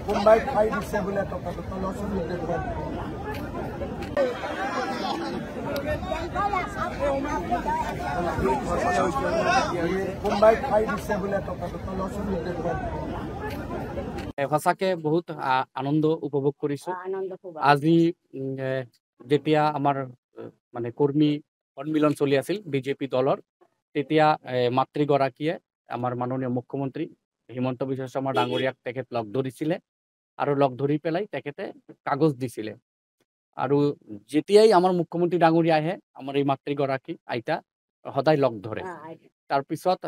কোনোবাই খাই দিছে বোলে টকাটো তলচোন কোনোবাই খাই দিছে বোলে টকাটো তলচোন সঁচাকে বহুত আনন্দ উপভোগ কৰিছো। আজি যেতিয়া আমাৰ মানে কৰ্মী সন্মিলন চলি আছিল বিজেপি দলৰ, তেতিয়া মাতৃগৰাকীয়ে আমাৰ মাননীয় মুখ্যমন্ত্ৰী হিমন্ত বিশ্ব শৰ্মা ডাঙৰীয়াক তেখেত লগ ধৰিছিলে আৰু লগ ধৰি পেলাই তেখেতে কাগজ দিছিলে। আৰু যেতিয়াই আমাৰ মুখ্যমন্ত্ৰী ডাঙৰীয়া আহে, আমাৰ এই মাতৃগৰাকী আইতা সদায় লগ ধৰে। তাৰপিছত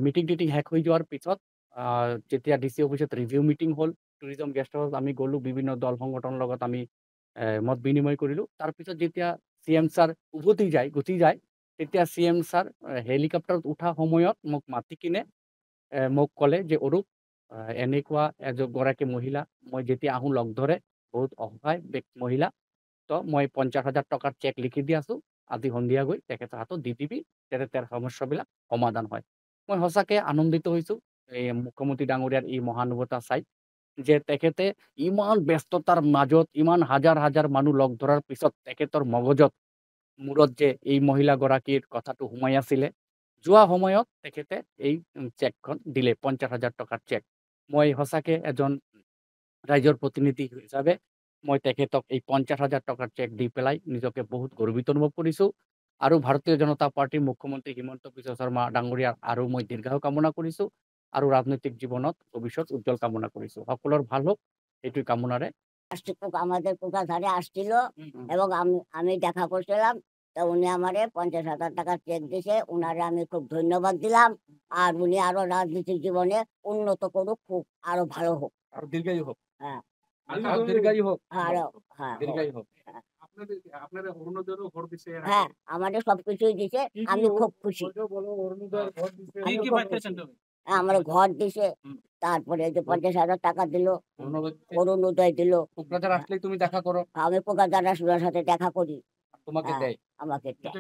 মিটিং টিটিং শেষ হৈ যোৱাৰ পিছত যেতিয়া ডিচি অফিচত ৰিভিউ মিটিং হ'ল, টুৰিজম গেষ্ট হাউচ আমি গ'লো, বিভিন্ন দল সংগঠনৰ লগত আমি মত বিনিময় কৰিলোঁ। তাৰপিছত যেতিয়া CM ছাৰ গুচি যায়, তেতিয়া CM ছাৰ হেলিকপ্টাৰত উঠা সময়ত মোক মাতি কিনে মোক ক'লে যে অৰূপ, এনেকুৱা এগৰাকী মহিলা মই যেতিয়া আহোঁ লগ ধৰে, বহুত অসহায় মহিলা, তো মই 50,000 টকাৰ চেক লিখি দি আছোঁ, আজি সন্ধিয়া গৈ তেখেতৰ হাতত দি দিবি, যাতে তেওঁৰ সমস্যাবিলাক সমাধান হয়। মই সঁচাকৈ আনন্দিত হৈছোঁ এই মুখ্যমন্ত্ৰী ডাঙৰীয়াৰ এই মহানুভৱতা চাই, যে তেখেতে ইমান ব্যস্ততাৰ মাজত ইমান হাজাৰ হাজাৰ মানুহ লগ ধৰাৰ পিছত তেখেতৰ মগজত মূৰত যে এই মহিলাগৰাকীৰ কথাটো সোমাই আছিলে, যোৱা সময়ত তেখেতে এই চেকখন দিলে, 50,000 টকাৰ চেক। মই সঁচাকৈ এজন ৰাইজৰ প্ৰতিনিধি হিচাপে মই তেখেতক এই 50,000 টকাৰ চেক দি পেলাই নিজকে বহুত গৰ্বিত অনুভৱ কৰিছোঁ। আৰু ভাৰতীয় জনতা পাৰ্টীৰ মুখ্যমন্ত্ৰী হিমন্ত বিশ্ব শৰ্মা ডাঙৰীয়াৰ আৰু মই দীৰ্ঘায়ু কামনা কৰিছোঁ আৰু ৰাজনৈতিক জীবনত ভবিষ্যৎ উজ্জ্বল কামনা কৰিছোঁ। সকলৰ ভাল হোক এইটোই কামনাৰে। আমাদের কোকাধারে আসছিল এবং আমি দেখা করছিলাম, তো উনি আমারে 50,000 টাকার চেক দিছে। উনারে আমি খুব ধন্যবাদ দিলাম। আর উনি আরো রাজনৈতিক জীবনে উন্নত করুক, খুব আরো ভালো হোক, আর দীর্ঘায়ু হোক। হ্যাঁ, দীর্ঘায়ু হোক। দীর্ঘায়ু হোক। হ্যাঁ, আমাদের সবকিছুই দিছে, আমি খুব খুশি। আমার ঘর দিছে, তারপরে যে 50,000 টাকা দিল, অরুণোদয় দিল। কোকরাঝার আসলেই তুমি দেখা করো? আমি কোকাধার সাথে দেখা করি, তোমাকে দেয়? আমাকে দেয়।